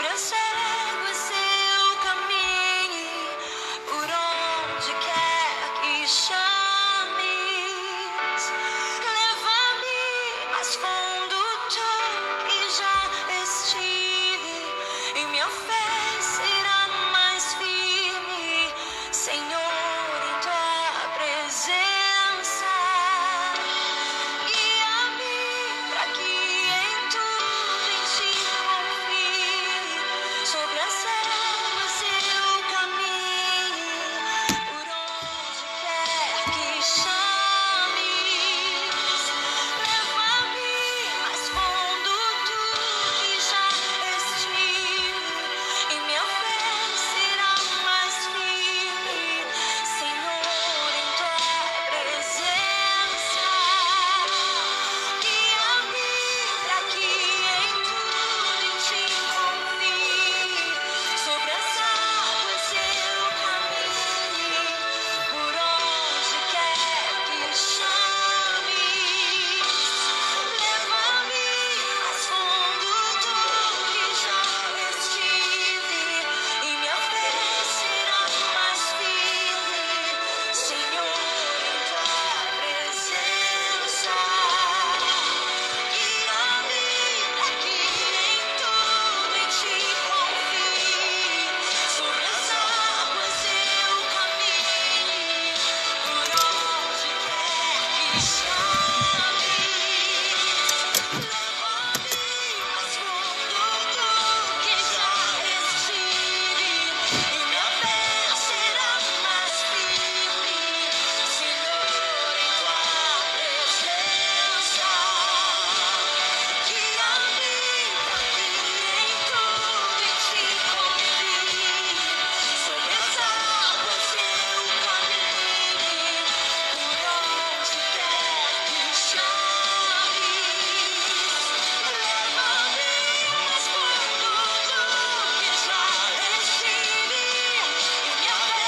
sobre as águas eu caminhe, por onde quer que chames, leva-me mais fundo do que já estive, e minha fé será mais firme, Senhor, em tua presença. Guia-me para que em tudo em ti confie, sobre as águas eu caminhe, por onde quer que chames, leva-me mais fundo do que já estive, e minha fé será mais firme, Senhor, em tua presença. Guia-me para que em tudo em ti confie, sobre as águas eu caminhe, por onde quer que chames, leva-me mais fundo do que já estive, e minha fé será mais firme, Senhor, em tua presença. Guia-me para que em tudo em ti confie, sobre as águas eu caminhe, por onde quer que chames, leva-me mais fundo do que já estive, e minha fé será mais firme, Senhor, em tua presença. Guia-me para que em tudo em ti confie, sobre as águas eu caminhe, por onde quer que chames, leva-me mais fundo do que já estive, e minha fé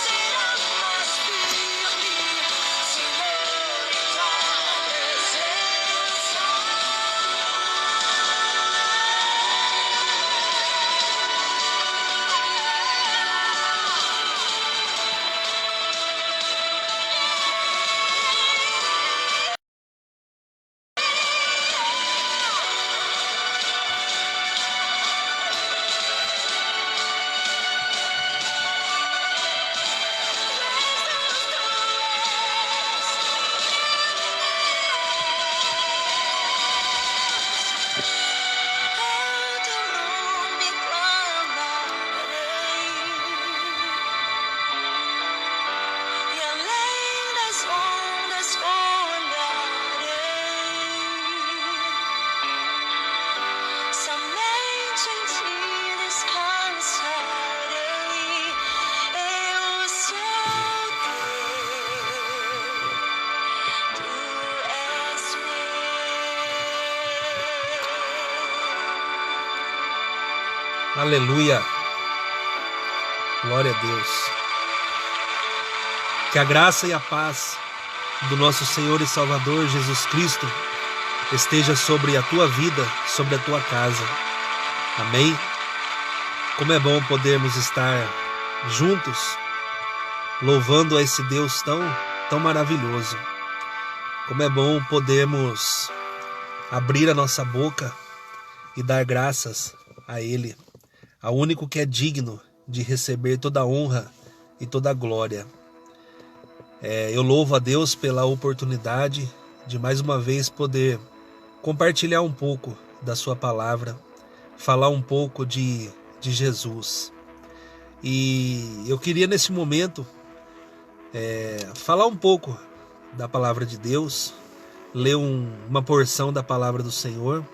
será mais firme, Senhor, em tua presença. Ao teu nome clamarei, e além das ondas olharei, somente em ti descansarei. Eu sou teu, tu és meu. Aleluia, glória a Deus. Que a graça e a paz do nosso Senhor e Salvador Jesus Cristo esteja sobre a tua vida, sobre a tua casa. Amém? Como é bom podermos estar juntos, louvando a esse Deus tão maravilhoso. Como é bom podermos abrir a nossa boca e dar graças a Ele, ao único que é digno de receber toda a honra e toda a glória. Eu louvo a Deus pela oportunidade de mais uma vez poder compartilhar um pouco da sua palavra, falar um pouco de Jesus. E eu queria nesse momento falar um pouco da palavra de Deus, ler uma porção da palavra do Senhor.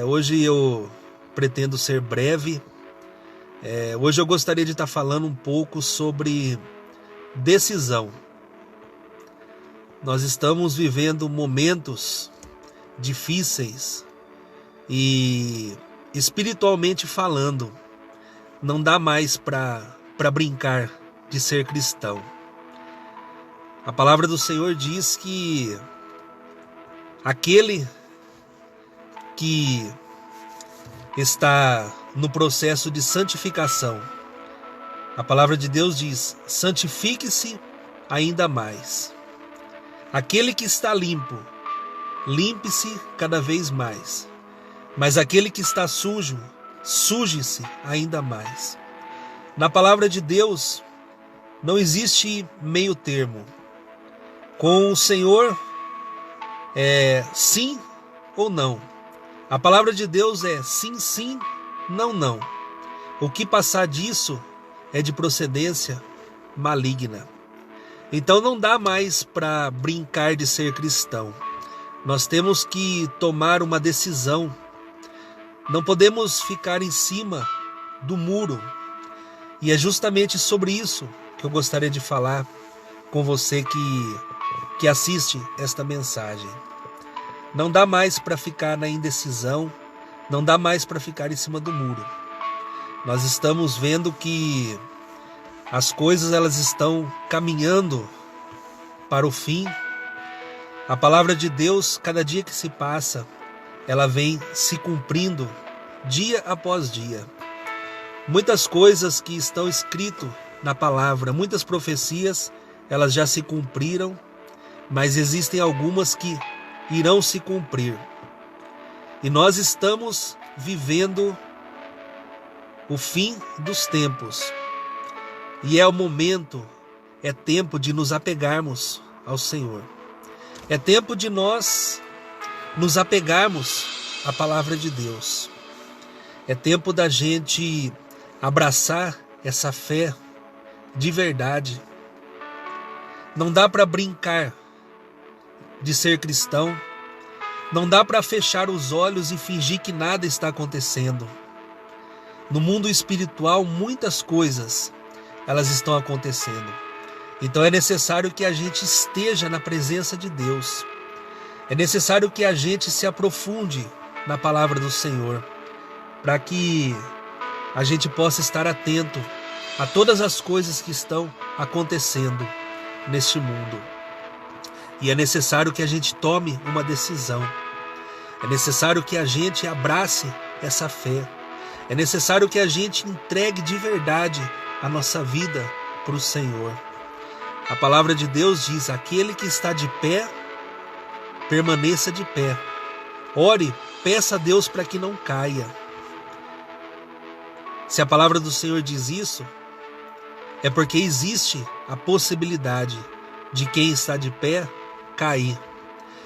Hoje eu pretendo ser breve. Hoje eu gostaria de estar falando um pouco sobre decisão. Nós estamos vivendo momentos difíceis e, espiritualmente falando, não dá mais para brincar de ser cristão. A palavra do Senhor diz que aquele que está no processo de santificação. A palavra de Deus diz: santifique-se ainda mais. Aquele que está limpo, limpe-se cada vez mais. Mas aquele que está sujo, suje-se ainda mais. Na palavra de Deus, não existe meio termo. Com o Senhor, é sim ou não. A palavra de Deus é sim, sim, não, não. O que passar disso é de procedência maligna. Então não dá mais para brincar de ser cristão. Nós temos que tomar uma decisão. Não podemos ficar em cima do muro. E é justamente sobre isso que eu gostaria de falar com você que assiste esta mensagem. Não dá mais para ficar na indecisão, não dá mais para ficar em cima do muro. Nós estamos vendo que as coisas elas estão caminhando para o fim. A palavra de Deus, cada dia que se passa, ela vem se cumprindo dia após dia. Muitas coisas que estão escritas na palavra, muitas profecias, elas já se cumpriram, mas existem algumas que irão se cumprir. E nós estamos vivendo o fim dos tempos. E é o momento, é tempo de nos apegarmos ao Senhor. É tempo de nós nos apegarmos à palavra de Deus. É tempo da gente abraçar essa fé de verdade. Não dá para brincar de ser cristão. Não dá para fechar os olhos e fingir que nada está acontecendo. No mundo espiritual, muitas coisas elas estão acontecendo. Então é necessário que a gente esteja na presença de Deus. É necessário que a gente se aprofunde na palavra do Senhor, para que a gente possa estar atento a todas as coisas que estão acontecendo neste mundo. E é necessário que a gente tome uma decisão. É necessário que a gente abrace essa fé. É necessário que a gente entregue de verdade a nossa vida para o Senhor. A palavra de Deus diz: aquele que está de pé, permaneça de pé. Ore, peça a Deus para que não caia. Se a palavra do Senhor diz isso, é porque existe a possibilidade de quem está de pé cair.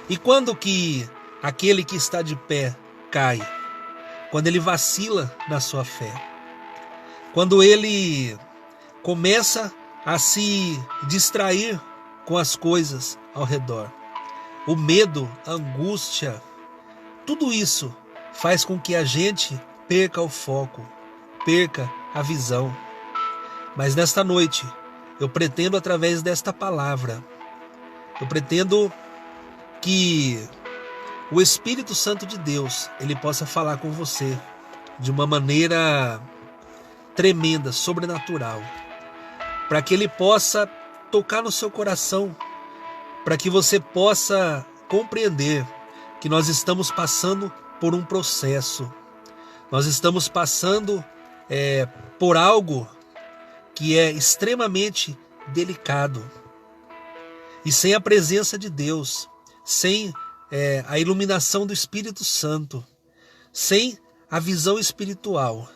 E quando que aquele que está de pé cai? Quando ele vacila na sua fé. Quando ele começa a se distrair com as coisas ao redor. O medo, a angústia, tudo isso faz com que a gente perca o foco, perca a visão. Mas nesta noite, eu pretendo, através desta palavra, eu pretendo que o Espírito Santo de Deus, ele possa falar com você de uma maneira tremenda, sobrenatural, para que ele possa tocar no seu coração, para que você possa compreender que nós estamos passando por um processo, nós estamos passando por algo que é extremamente delicado. E sem a presença de Deus, sem a iluminação do Espírito Santo, sem a visão espiritual,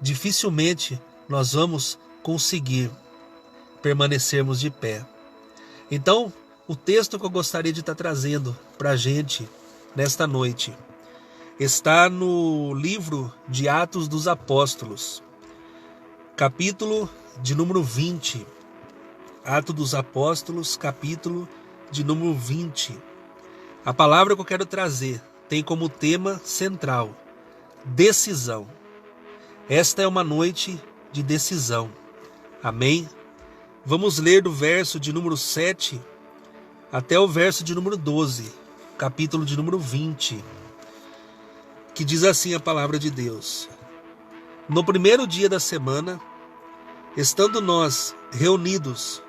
dificilmente nós vamos conseguir permanecermos de pé. Então, o texto que eu gostaria de estar trazendo para a gente nesta noite está no livro de Atos dos Apóstolos, capítulo de número 20. Atos dos Apóstolos, capítulo de número 20. A palavra que eu quero trazer tem como tema central decisão. Esta é uma noite de decisão. Amém? Vamos ler do verso de número 7 até o verso de número 12, capítulo de número 20, que diz assim a palavra de Deus. No primeiro dia da semana, estando nós reunidos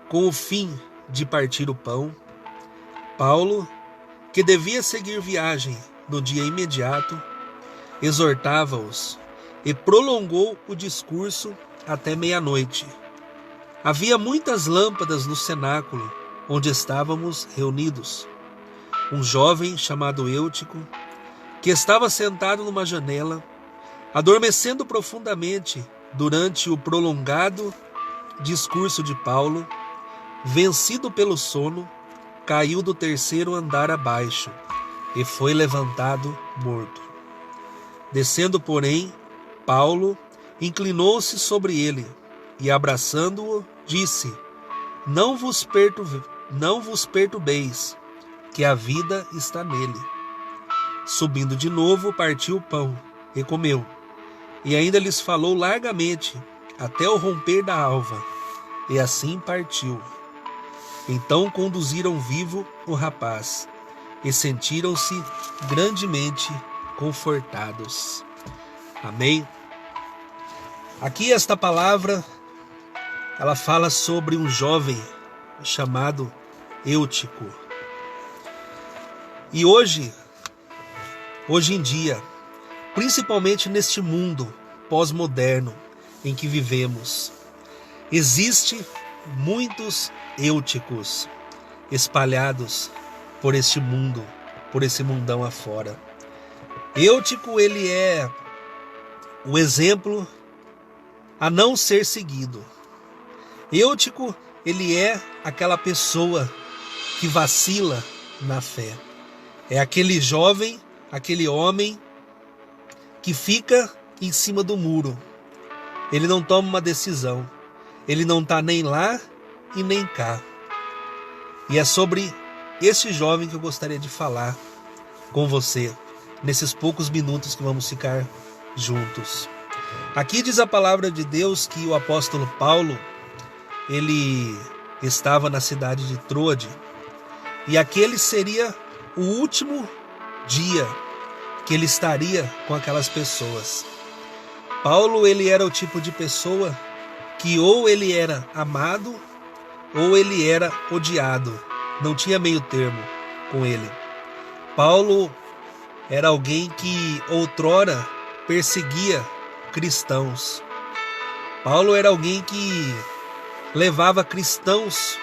com o fim de partir o pão, Paulo, que devia seguir viagem no dia imediato, exortava-os e prolongou o discurso até meia-noite. Havia muitas lâmpadas no cenáculo onde estávamos reunidos. Um jovem chamado Eutico, que estava sentado numa janela, adormecendo profundamente durante o prolongado discurso de Paulo, vencido pelo sono, caiu do terceiro andar abaixo e foi levantado morto. Descendo, porém, Paulo inclinou-se sobre ele e, abraçando-o, disse: Não vos perturbeis, que a vida está nele. Subindo de novo, partiu o pão e comeu, e ainda lhes falou largamente até o romper da alva, e assim partiu. Então conduziram vivo o rapaz e sentiram-se grandemente confortados. Amém? Aqui esta palavra, ela fala sobre um jovem chamado Eutico. E hoje em dia, principalmente neste mundo pós-moderno em que vivemos, existe muitos Euticos espalhados por este mundo, por esse mundão afora. Eutico, ele é o exemplo a não ser seguido. Eutico, ele é aquela pessoa que vacila na fé. É aquele jovem, aquele homem que fica em cima do muro. Ele não toma uma decisão. Ele não está nem lá e nem cá. E é sobre esse jovem que eu gostaria de falar com você nesses poucos minutos que vamos ficar juntos. Aqui diz a palavra de Deus que o apóstolo Paulo, ele estava na cidade de Troade, e aquele seria o último dia que ele estaria com aquelas pessoas. Paulo, ele era o tipo de pessoa que ou ele era amado ou ele era odiado. Não tinha meio termo com ele. Paulo era alguém que outrora perseguia cristãos. Paulo era alguém que levava cristãos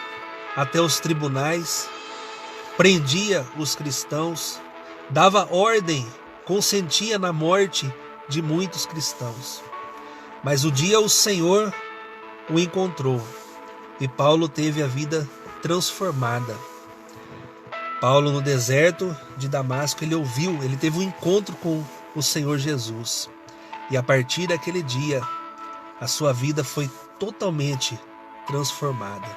até os tribunais, prendia os cristãos, dava ordem, consentia na morte de muitos cristãos. Mas o dia o Senhor o encontrou e Paulo teve a vida transformada. Paulo, no deserto de Damasco, ele teve um encontro com o Senhor Jesus. E a partir daquele dia, a sua vida foi totalmente transformada.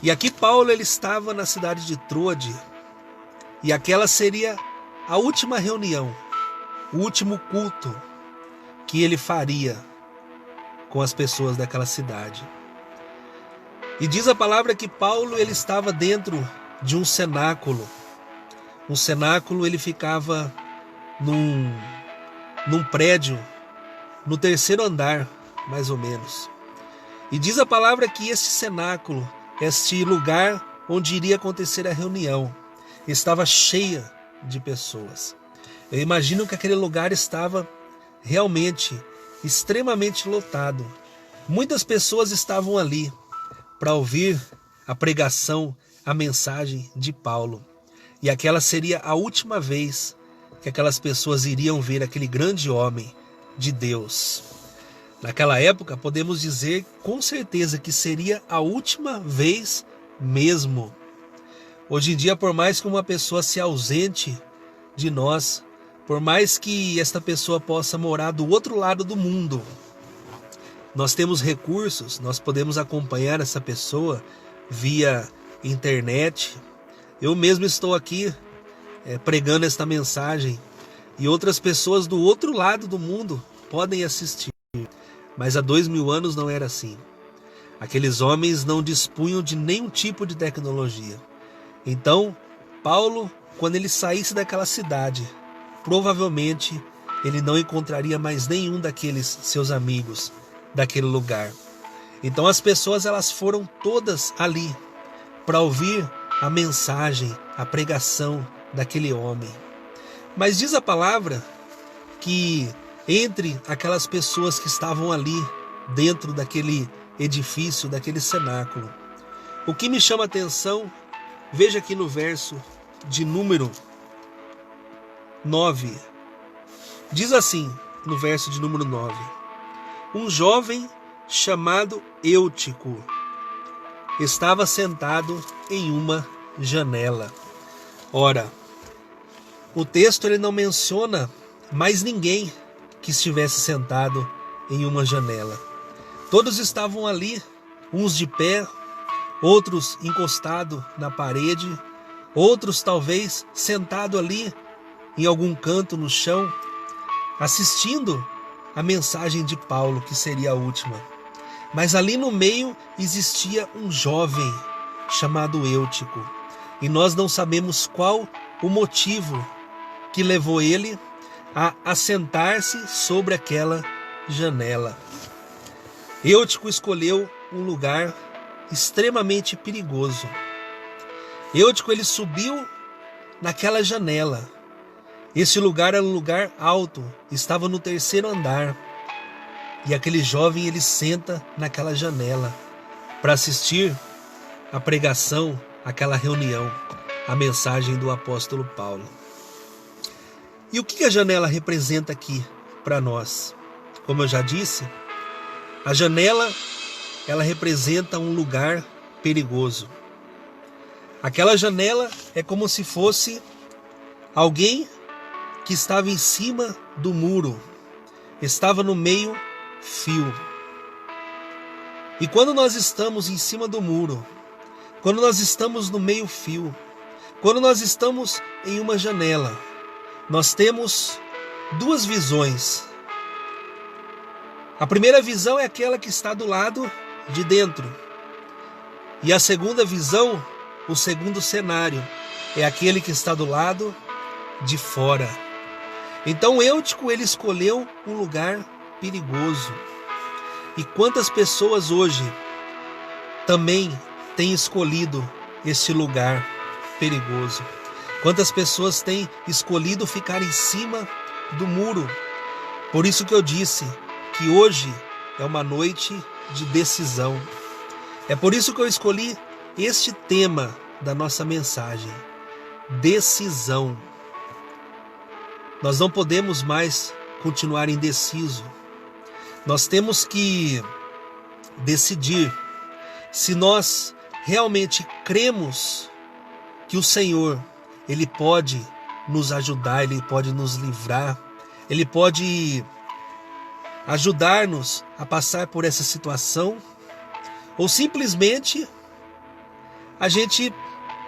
E aqui Paulo, ele estava na cidade de Troade, e aquela seria a última reunião, o último culto que ele faria com as pessoas daquela cidade. E diz a palavra que Paulo, ele estava dentro de um cenáculo. Um cenáculo, ele ficava num prédio, no terceiro andar, mais ou menos. E diz a palavra que esse cenáculo, este lugar onde iria acontecer a reunião, estava cheia de pessoas. Eu imagino que aquele lugar estava realmente extremamente lotado. Muitas pessoas estavam ali para ouvir a pregação, a mensagem de Paulo. E aquela seria a última vez que aquelas pessoas iriam ver aquele grande homem de Deus. Naquela época, podemos dizer com certeza que seria a última vez mesmo. Hoje em dia, por mais que uma pessoa se ausente de nós, por mais que esta pessoa possa morar do outro lado do mundo, nós temos recursos, nós podemos acompanhar essa pessoa via internet. Eu mesmo estou aqui pregando esta mensagem e outras pessoas do outro lado do mundo podem assistir. Mas há 2000 anos não era assim. Aqueles homens não dispunham de nenhum tipo de tecnologia. Então, Paulo, quando ele saísse daquela cidade, provavelmente ele não encontraria mais nenhum daqueles seus amigos daquele lugar. Então as pessoas, elas foram todas ali para ouvir a mensagem, a pregação daquele homem. Mas diz a palavra que entre aquelas pessoas que estavam ali dentro daquele edifício, daquele cenáculo, o que me chama a atenção, veja aqui no verso de número 9, diz assim, no verso de número 9: um jovem chamado Eutico estava sentado em uma janela. Ora, o texto ele não menciona mais ninguém que estivesse sentado em uma janela. Todos estavam ali, uns de pé, outros encostados na parede, outros talvez sentados ali em algum canto no chão, assistindo a mensagem de Paulo, que seria a última. Mas ali no meio existia um jovem chamado Eutico, e nós não sabemos qual o motivo que levou ele a assentar-se sobre aquela janela. Eutico escolheu um lugar extremamente perigoso. Eutico ele subiu naquela janela. Esse lugar era um lugar alto, estava no 3º andar. E aquele jovem ele senta naquela janela para assistir a pregação, aquela reunião, a mensagem do apóstolo Paulo. E o que a janela representa aqui para nós? Como eu já disse, a janela ela representa um lugar perigoso. Aquela janela é como se fosse alguém que estava em cima do muro, estava no meio fio. E quando nós estamos em cima do muro, quando nós estamos no meio fio, quando nós estamos em uma janela, nós temos duas visões. A primeira visão é aquela que está do lado de dentro. E a segunda visão, o segundo cenário, é aquele que está do lado de fora. Então Eutico ele escolheu um lugar perigoso. E quantas pessoas hoje também têm escolhido esse lugar perigoso? Quantas pessoas têm escolhido ficar em cima do muro? Por isso que eu disse que hoje é uma noite de decisão. É por isso que eu escolhi este tema da nossa mensagem: decisão. Nós não podemos mais continuar indeciso. Nós temos que decidir se nós realmente cremos que o Senhor, Ele pode nos ajudar, Ele pode nos livrar, Ele pode ajudar-nos a passar por essa situação, ou simplesmente a gente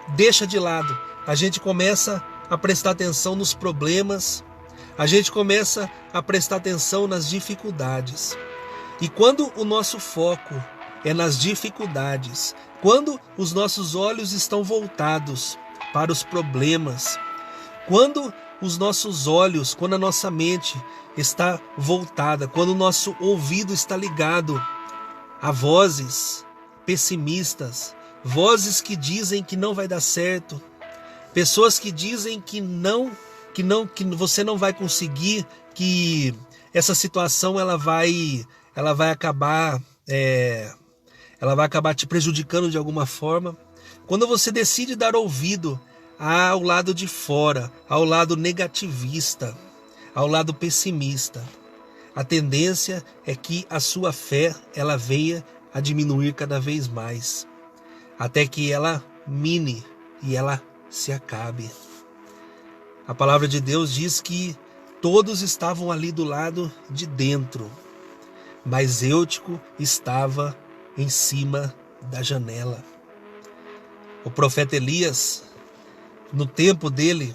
deixa de lado, a gente começa a prestar atenção nos problemas, a gente começa a prestar atenção nas dificuldades. E quando o nosso foco é nas dificuldades, quando os nossos olhos estão voltados para os problemas, quando os nossos olhos, quando a nossa mente está voltada, quando o nosso ouvido está ligado a vozes pessimistas, vozes que dizem que não vai dar certo, pessoas que dizem que você não vai conseguir, que essa situação ela vai acabar te prejudicando de alguma forma. Quando você decide dar ouvido ao lado de fora, ao lado negativista, ao lado pessimista, a tendência é que a sua fé ela venha a diminuir cada vez mais, até que ela mine e ela se acabe. A palavra de Deus diz que todos estavam ali do lado de dentro, mas Eutico estava em cima da janela. O profeta Elias, no tempo dele,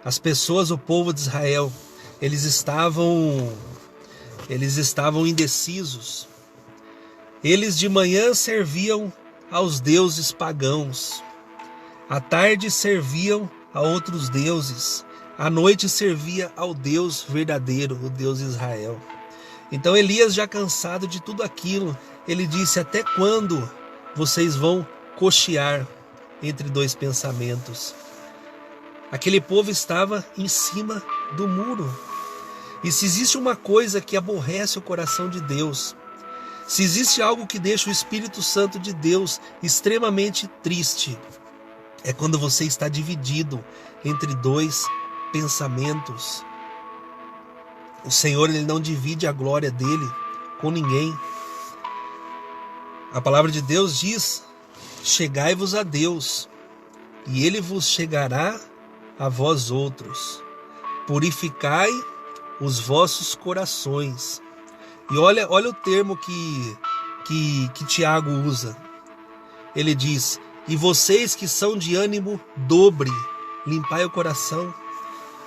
as pessoas, o povo de Israel, eles estavam indecisos. Eles de manhã serviam aos deuses pagãos, à tarde serviam a outros deuses, à noite servia ao Deus verdadeiro, o Deus Israel. Então Elias, já cansado de tudo aquilo, ele disse: até quando vocês vão cochear entre dois pensamentos? Aquele povo estava em cima do muro. E se existe uma coisa que aborrece o coração de Deus, se existe algo que deixa o Espírito Santo de Deus extremamente triste, é quando você está dividido entre dois pensamentos. O Senhor, Ele não divide a glória dele com ninguém. A palavra de Deus diz: chegai-vos a Deus, e Ele vos chegará a vós outros. Purificai os vossos corações. E olha o termo que Tiago usa. Ele diz: e vocês que são de ânimo dobre, limpai o coração.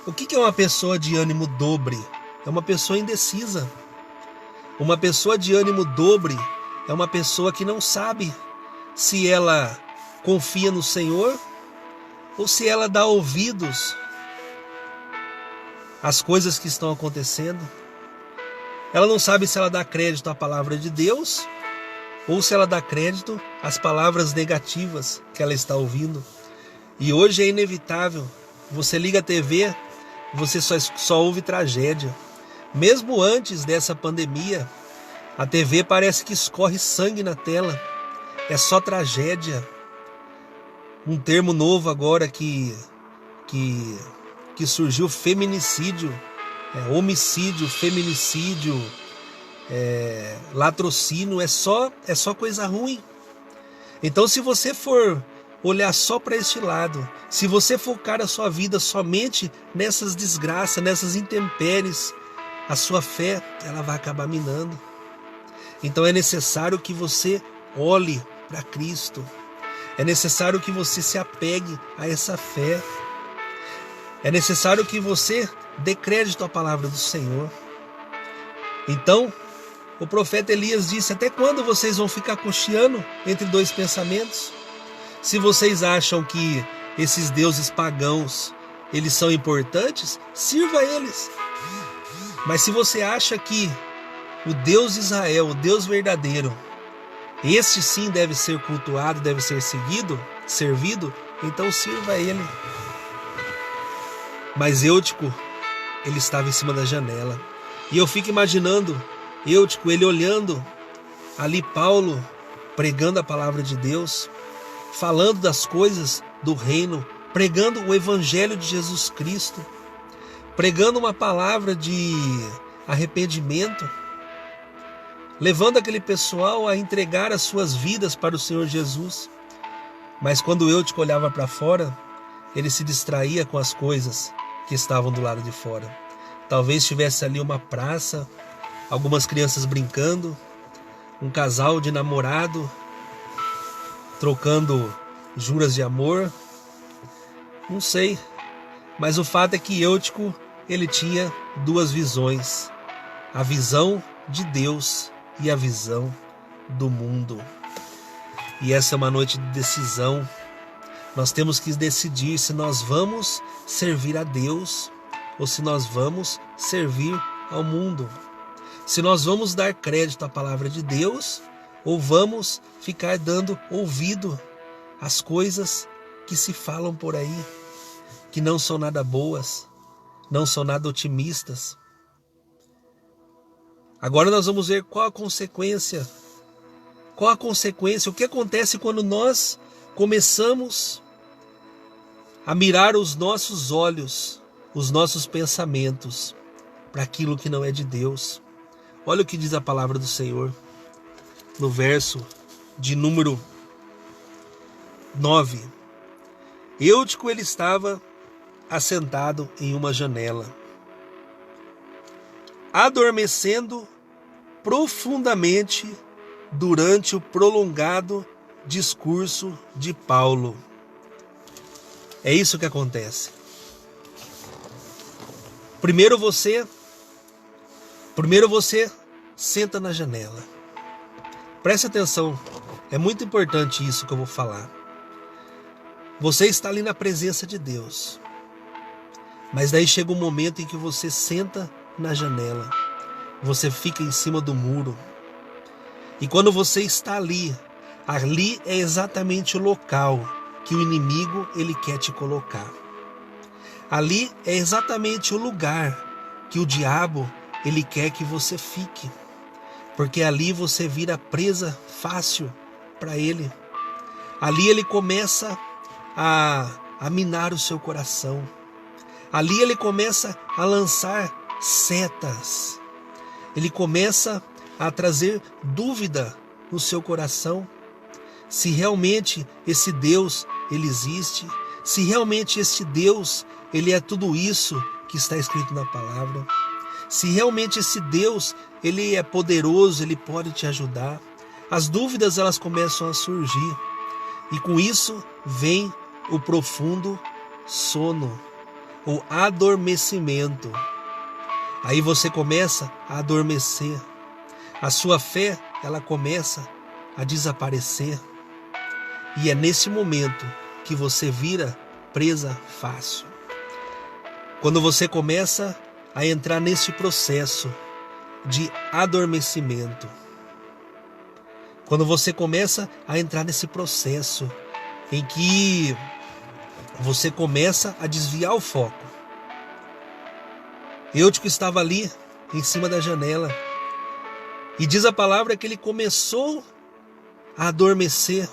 O que é uma pessoa de ânimo dobre? É uma pessoa indecisa. Uma pessoa de ânimo dobre é uma pessoa que não sabe se ela confia no Senhor ou se ela dá ouvidos às coisas que estão acontecendo. Ela não sabe se ela dá crédito à palavra de Deus ou se ela dá crédito às palavras negativas que ela está ouvindo. E hoje é inevitável. Você liga a TV, você só ouve tragédia. Mesmo antes dessa pandemia, a TV parece que escorre sangue na tela. É só tragédia. Um termo novo agora que surgiu: feminicídio. Homicídio, feminicídio, latrocínio, é só coisa ruim. Então, se você for olhar só para este lado, se você focar a sua vida somente nessas desgraças, nessas intempéries, a sua fé, ela vai acabar minando. Então é necessário que você olhe para Cristo. É necessário que você se apegue a essa fé. É necessário que você dê crédito à palavra do Senhor. Então, o profeta Elias disse: até quando vocês vão ficar cocheando entre dois pensamentos? Se vocês acham que esses deuses pagãos, eles são importantes, sirva a eles. Mas se você acha que o Deus de Israel, o Deus verdadeiro, este sim deve ser cultuado, deve ser servido, então sirva a ele. Mas Eutico, ele estava em cima da janela. E eu fico imaginando Eutico, ele olhando ali Paulo pregando a palavra de Deus, falando das coisas do reino, pregando o evangelho de Jesus Cristo, pregando uma palavra de arrependimento, levando aquele pessoal a entregar as suas vidas para o Senhor Jesus. Mas quando Eutico olhava para fora, ele se distraía com as coisas que estavam do lado de fora. Talvez tivesse ali uma praça, algumas crianças brincando, um casal de namorado trocando juras de amor, não sei. Mas o fato é que Eutico, ele tinha duas visões: a visão de Deus e a visão do mundo. E essa é uma noite de decisão. Nós temos que decidir se nós vamos servir a Deus ou se nós vamos servir ao mundo. Se nós vamos dar crédito à palavra de Deus ou vamos ficar dando ouvido às coisas que se falam por aí, que não são nada boas, não são nada otimistas. Agora nós vamos ver qual a consequência. Qual a consequência? O que acontece quando nós começamos a mirar os nossos olhos, os nossos pensamentos para aquilo que não é de Deus? Olha o que diz a palavra do Senhor no verso de número 9. Eutico, ele estava assentado em uma janela, adormecendo profundamente durante o prolongado discurso de Paulo. É isso que acontece. Primeiro você senta na janela. Preste atenção, é muito importante isso que eu vou falar. Você está ali na presença de Deus, mas daí chega um momento em que você senta na janela, você fica em cima do muro. E quando você está ali é exatamente o local que o inimigo ele quer te colocar. Ali é exatamente o lugar que o diabo ele quer que você fique, porque ali você vira presa fácil para ele. Ali ele começa a minar o seu coração. Ali ele começa a lançar setas. Ele começa a trazer dúvida no seu coração, se realmente esse Deus ele existe, se realmente esse Deus ele é tudo isso que está escrito na palavra, se realmente esse Deus ele é poderoso, ele pode te ajudar. As dúvidas elas começam a surgir e com isso vem o profundo sono, o adormecimento. Aí você começa a adormecer, a sua fé ela começa a desaparecer e é nesse momento que você vira presa fácil. Quando você começa a entrar nesse processo de adormecimento, quando você começa a entrar nesse processo em que você começa a desviar o foco. Eutico estava ali em cima da janela e diz a palavra que ele começou a adormecer.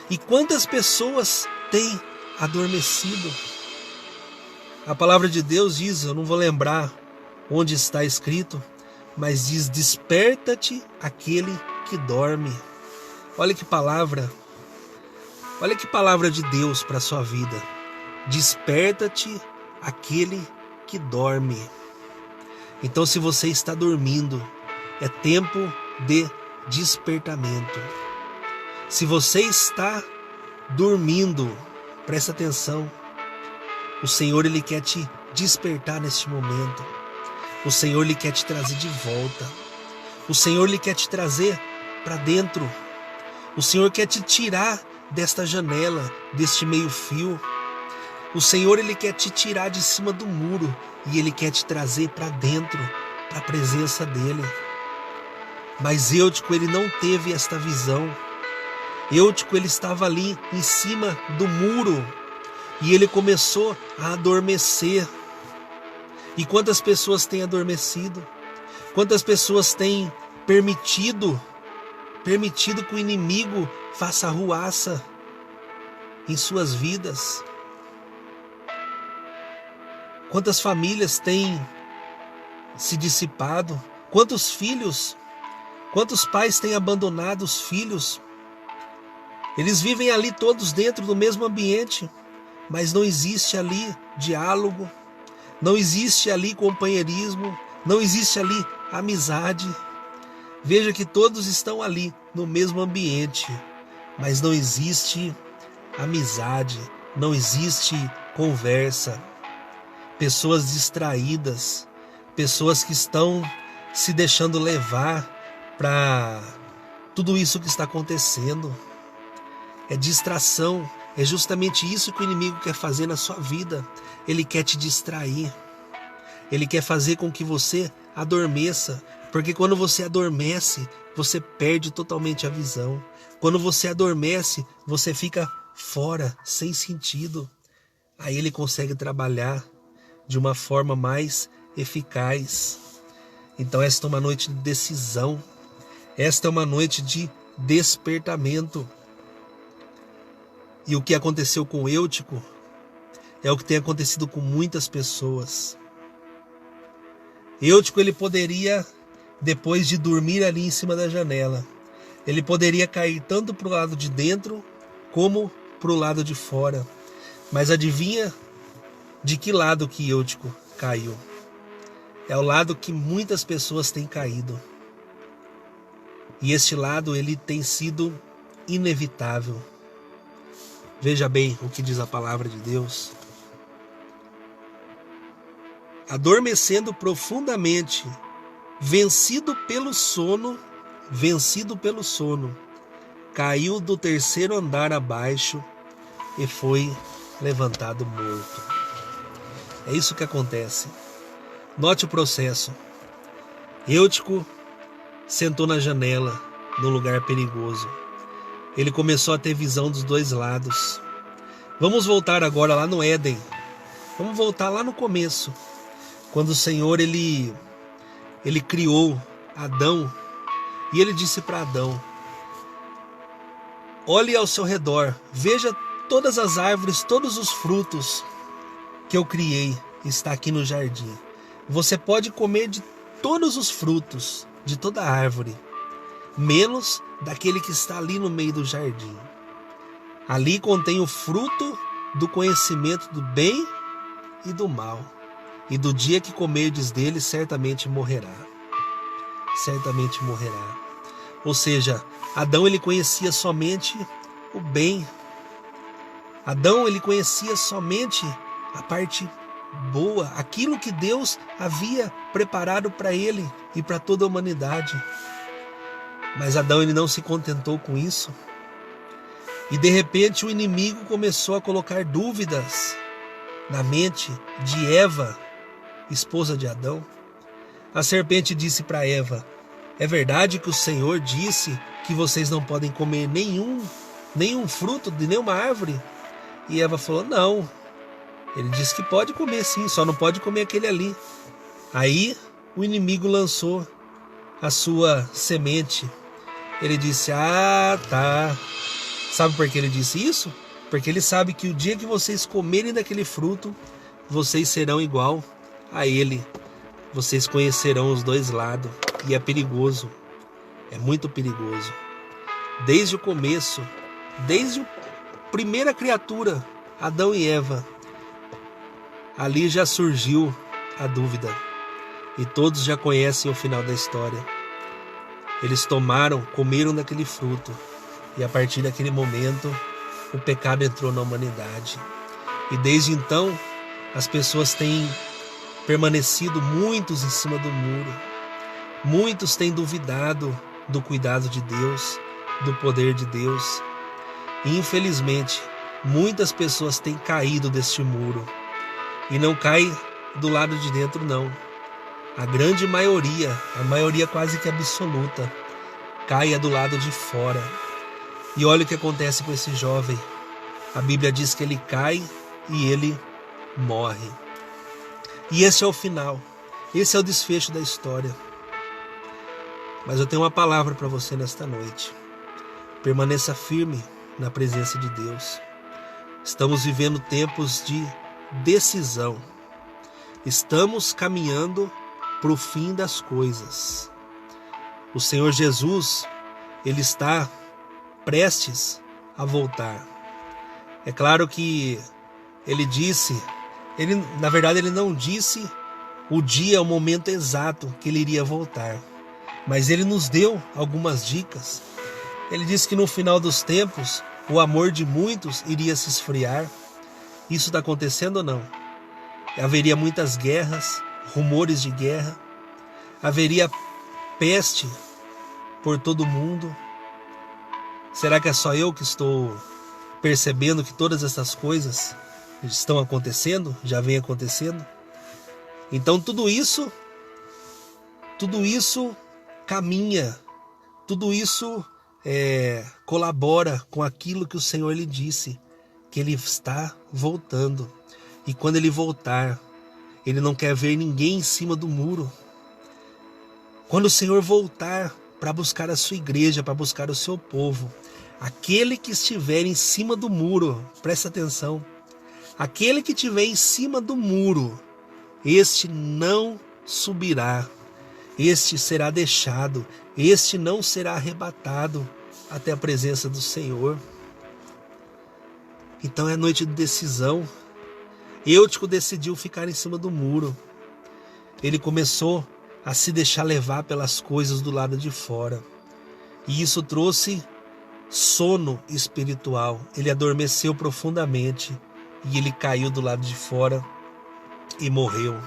E quantas pessoas têm adormecido? A palavra de Deus diz, eu não vou lembrar onde está escrito, mas diz: desperta-te aquele que dorme. Olha que palavra de Deus para a sua vida. Desperta-te aquele que dorme. Então, se você está dormindo, é tempo de despertamento. Se você está dormindo, presta atenção. O Senhor ele quer te despertar neste momento. O Senhor ele quer te trazer de volta. O Senhor ele quer te trazer para dentro. O Senhor quer te tirar desta janela, deste meio-fio. O Senhor ele quer te tirar de cima do muro e ele quer te trazer para dentro, para a presença dele. Mas Eutico ele não teve esta visão. Eutico ele estava ali em cima do muro e ele começou a adormecer. E quantas pessoas têm adormecido? Quantas pessoas têm permitido que o inimigo faça arruaça em suas vidas? Quantas famílias têm se dissipado? Quantos pais têm abandonado os filhos? Eles vivem ali todos dentro do mesmo ambiente, mas não existe ali diálogo, não existe ali companheirismo, não existe ali amizade. Veja que todos estão ali no mesmo ambiente, mas não existe amizade, não existe conversa. Pessoas distraídas, pessoas que estão se deixando levar para tudo isso que está acontecendo. É distração, é justamente isso que o inimigo quer fazer na sua vida. Ele quer te distrair, ele quer fazer com que você adormeça, porque quando você adormece, você perde totalmente a visão. Quando você adormece, você fica fora, sem sentido. Aí ele consegue trabalhar de uma forma mais eficaz. Então esta é uma noite de decisão, esta é uma noite de despertamento. E o que aconteceu com Eutico é o que tem acontecido com muitas pessoas. Eutico ele poderia, depois de dormir ali em cima da janela, ele poderia cair tanto para o lado de dentro como para o lado de fora. Mas adivinha de que lado que Eutico caiu? É o lado que muitas pessoas têm caído. E este lado ele tem sido inevitável. Veja bem o que diz a palavra de Deus. Adormecendo profundamente, vencido pelo sono, caiu do terceiro andar abaixo e foi levantado morto. É isso que acontece. Note o processo. Eutico sentou na janela, num lugar perigoso. Ele começou a ter visão dos dois lados. Vamos voltar agora lá no Éden, Vamos voltar lá no começo, quando o Senhor ele criou Adão, e ele disse para Adão: olhe ao seu redor, veja todas as árvores, todos os frutos que eu criei, está aqui no jardim. Você pode comer de todos os frutos, de toda a árvore, menos daquele que está ali no meio do jardim. Ali contém o fruto do conhecimento do bem e do mal. E do dia que comerdes dele, certamente morrerá. Certamente morrerá. Ou seja, Adão ele conhecia somente o bem. Adão ele conhecia somente a parte boa, aquilo que Deus havia preparado para ele e para toda a humanidade. Mas Adão ele não se contentou com isso. E de repente o inimigo começou a colocar dúvidas na mente de Eva, esposa de Adão. A serpente disse para Eva: é verdade que o Senhor disse que vocês não podem comer nenhum fruto de nenhuma árvore? E Eva falou: não, ele disse que pode comer sim, só não pode comer aquele ali. Aí o inimigo lançou a sua semente. Ele disse: ah, tá. Sabe por que ele disse isso? Porque ele sabe que o dia que vocês comerem daquele fruto, vocês serão igual a ele. Vocês conhecerão os dois lados. E é perigoso. É muito perigoso. Desde o começo, desde a primeira criatura, Adão e Eva, ali já surgiu a dúvida. E todos já conhecem o final da história. Eles comeram daquele fruto. E a partir daquele momento, o pecado entrou na humanidade. E desde então, as pessoas têm permanecido muitos em cima do muro. Muitos têm duvidado do cuidado de Deus, do poder de Deus. E infelizmente, muitas pessoas têm caído deste muro. E não cai do lado de dentro, não. A grande maioria, a maioria quase que absoluta, cai do lado de fora. E olha o que acontece com esse jovem. A Bíblia diz que ele cai e ele morre. E esse é o final. Esse é o desfecho da história. Mas eu tenho uma palavra para você nesta noite. Permaneça firme na presença de Deus. Estamos vivendo tempos de decisão. Estamos caminhando para o fim das coisas. O Senhor Jesus, Ele está prestes a voltar. É claro que Ele disse, na verdade Ele não disse o dia, o momento exato que Ele iria voltar. Mas Ele nos deu algumas dicas. Ele disse que no final dos tempos, o amor de muitos iria se esfriar. Isso está acontecendo ou não? Haveria muitas guerras, rumores de guerra. Haveria peste por todo o mundo. Será que é só eu que estou percebendo que todas essas coisas estão acontecendo? Já vem acontecendo? Então tudo isso caminha, tudo isso colabora com aquilo que o Senhor lhe disse, que Ele está voltando. E quando Ele voltar, Ele não quer ver ninguém em cima do muro. Quando o Senhor voltar para buscar a sua igreja, para buscar o seu povo, aquele que estiver em cima do muro, presta atenção, aquele que estiver em cima do muro, este não subirá, este será deixado, este não será arrebatado até a presença do Senhor. Então é noite de decisão. Eutico decidiu ficar em cima do muro. Ele começou a se deixar levar pelas coisas do lado de fora. E isso trouxe sono espiritual. Ele adormeceu profundamente e ele caiu do lado de fora e morreu.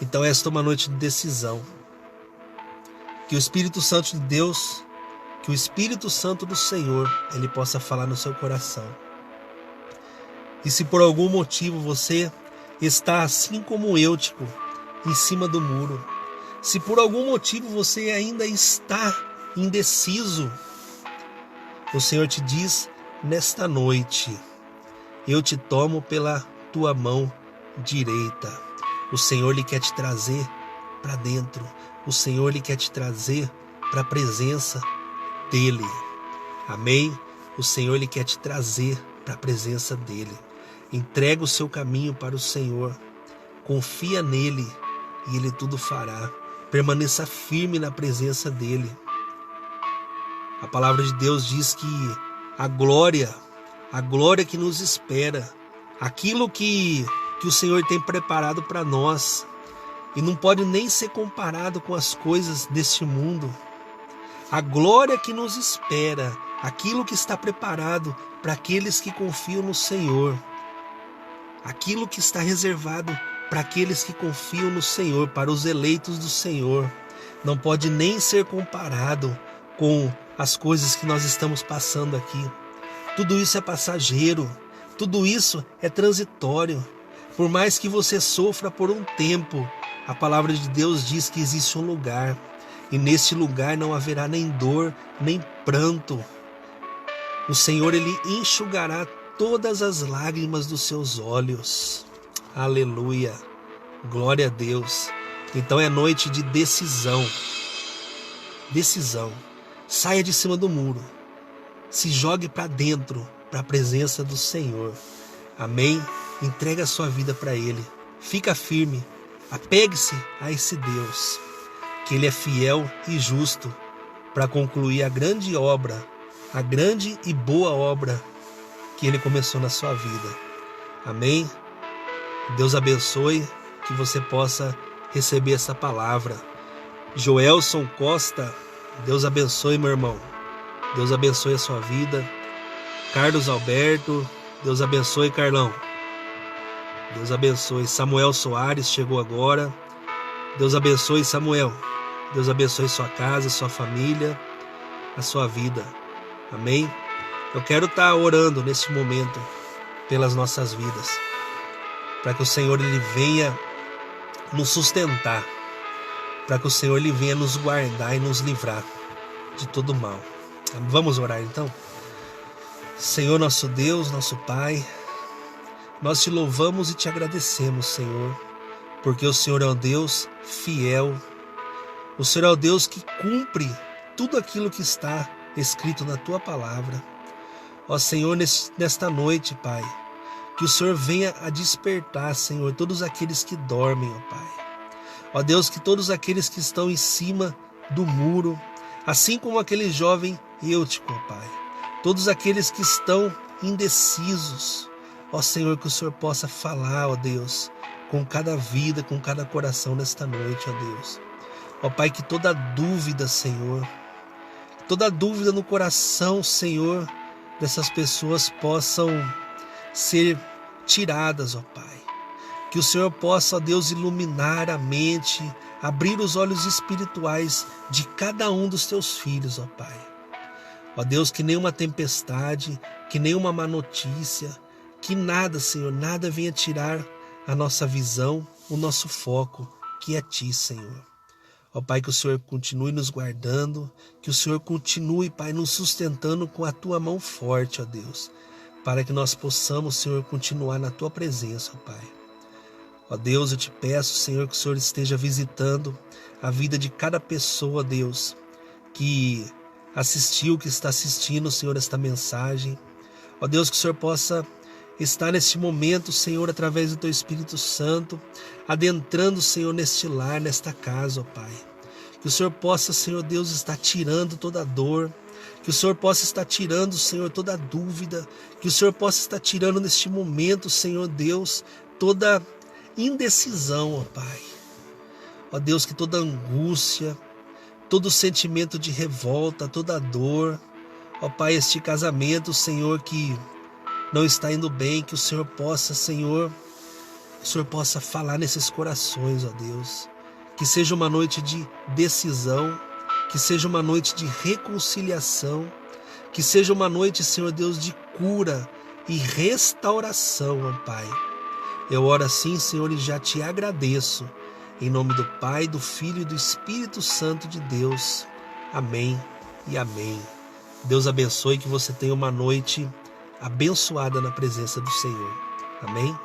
Então esta é uma noite de decisão. Que o Espírito Santo de Deus, que o Espírito Santo do Senhor, Ele possa falar no seu coração. E se por algum motivo você está assim como Eutico, em cima do muro, se por algum motivo você ainda está indeciso, o Senhor te diz nesta noite: eu te tomo pela tua mão direita. O Senhor Ele quer te trazer para dentro. O Senhor Ele quer te trazer para a presença dEle. Amém? O Senhor Ele quer te trazer para a presença dEle. Entrega o seu caminho para o Senhor. Confia nele e Ele tudo fará. Permaneça firme na presença dEle. A palavra de Deus diz que a glória que nos espera, aquilo que o Senhor tem preparado para nós, e não pode nem ser comparado com as coisas deste mundo. A glória que nos espera, aquilo que está preparado para aqueles que confiam no Senhor, aquilo que está reservado para aqueles que confiam no Senhor, para os eleitos do Senhor, não pode nem ser comparado com as coisas que nós estamos passando aqui. Tudo isso é passageiro, tudo isso é transitório. Por mais que você sofra por um tempo, a palavra de Deus diz que existe um lugar, e neste lugar não haverá nem dor, nem pranto. O Senhor, Ele enxugará todas as lágrimas dos seus olhos. Aleluia, glória a Deus. Então é noite de decisão. Decisão. Saia de cima do muro. Se jogue para dentro, para a presença do Senhor. Amém? Entrega a sua vida para Ele. Fica firme. Apegue-se a esse Deus, que Ele é fiel e justo para concluir a grande obra, a grande e boa obra que Ele começou na sua vida. Amém? Deus abençoe, que você possa receber essa palavra. Joelson Costa, Deus abençoe, meu irmão. Deus abençoe a sua vida. Carlos Alberto, Deus abençoe, Carlão. Deus abençoe. Samuel Soares chegou agora. Deus abençoe, Samuel. Deus abençoe sua casa, sua família, a sua vida. Amém? Eu quero estar orando nesse momento pelas nossas vidas, para que o Senhor Ele venha nos sustentar, para que o Senhor Ele venha nos guardar e nos livrar de todo mal. Vamos orar então? Senhor nosso Deus, nosso Pai, nós te louvamos e te agradecemos, Senhor, porque o Senhor é um Deus fiel, o Senhor é o Deus que cumpre tudo aquilo que está escrito na Tua palavra. Ó Senhor, nesta noite, Pai, que o Senhor venha a despertar, Senhor, todos aqueles que dormem, ó Pai. Ó Deus, que todos aqueles que estão em cima do muro, assim como aquele jovem Eutico, ó Pai, todos aqueles que estão indecisos, ó Senhor, que o Senhor possa falar, ó Deus, com cada vida, com cada coração nesta noite, ó Deus. Ó Pai, que toda dúvida, Senhor, toda dúvida no coração, Senhor, dessas pessoas possam ser tiradas, ó Pai. Que o Senhor possa, ó Deus, iluminar a mente, abrir os olhos espirituais de cada um dos teus filhos, ó Pai. Ó Deus, que nenhuma tempestade, que nenhuma má notícia, que nada, Senhor, nada venha tirar a nossa visão, o nosso foco, que é Ti, Senhor. Ó Pai, que o Senhor continue nos guardando, que o Senhor continue, Pai, nos sustentando com a Tua mão forte, ó Deus, para que nós possamos, Senhor, continuar na Tua presença, ó Pai. Ó Deus, eu te peço, Senhor, que o Senhor esteja visitando a vida de cada pessoa, ó Deus, que assistiu, que está assistindo, Senhor, esta mensagem. Ó Deus, que o Senhor possa estar neste momento, Senhor, através do Teu Espírito Santo, adentrando, Senhor, neste lar, nesta casa, ó Pai. Que o Senhor possa, Senhor Deus, estar tirando toda a dor, que o Senhor possa estar tirando, Senhor, toda a dúvida, que o Senhor possa estar tirando neste momento, Senhor Deus, toda indecisão, ó Pai. Ó Deus, que toda angústia, todo sentimento de revolta, toda dor, ó Pai, este casamento, Senhor, que não está indo bem, que o Senhor possa, Senhor, que o Senhor possa falar nesses corações, ó Deus. Que seja uma noite de decisão, que seja uma noite de reconciliação, que seja uma noite, Senhor Deus, de cura e restauração, ó Pai. Eu oro assim, Senhor, e já te agradeço. Em nome do Pai, do Filho e do Espírito Santo de Deus. Amém e amém. Deus abençoe, que você tenha uma noite abençoada na presença do Senhor. Amém?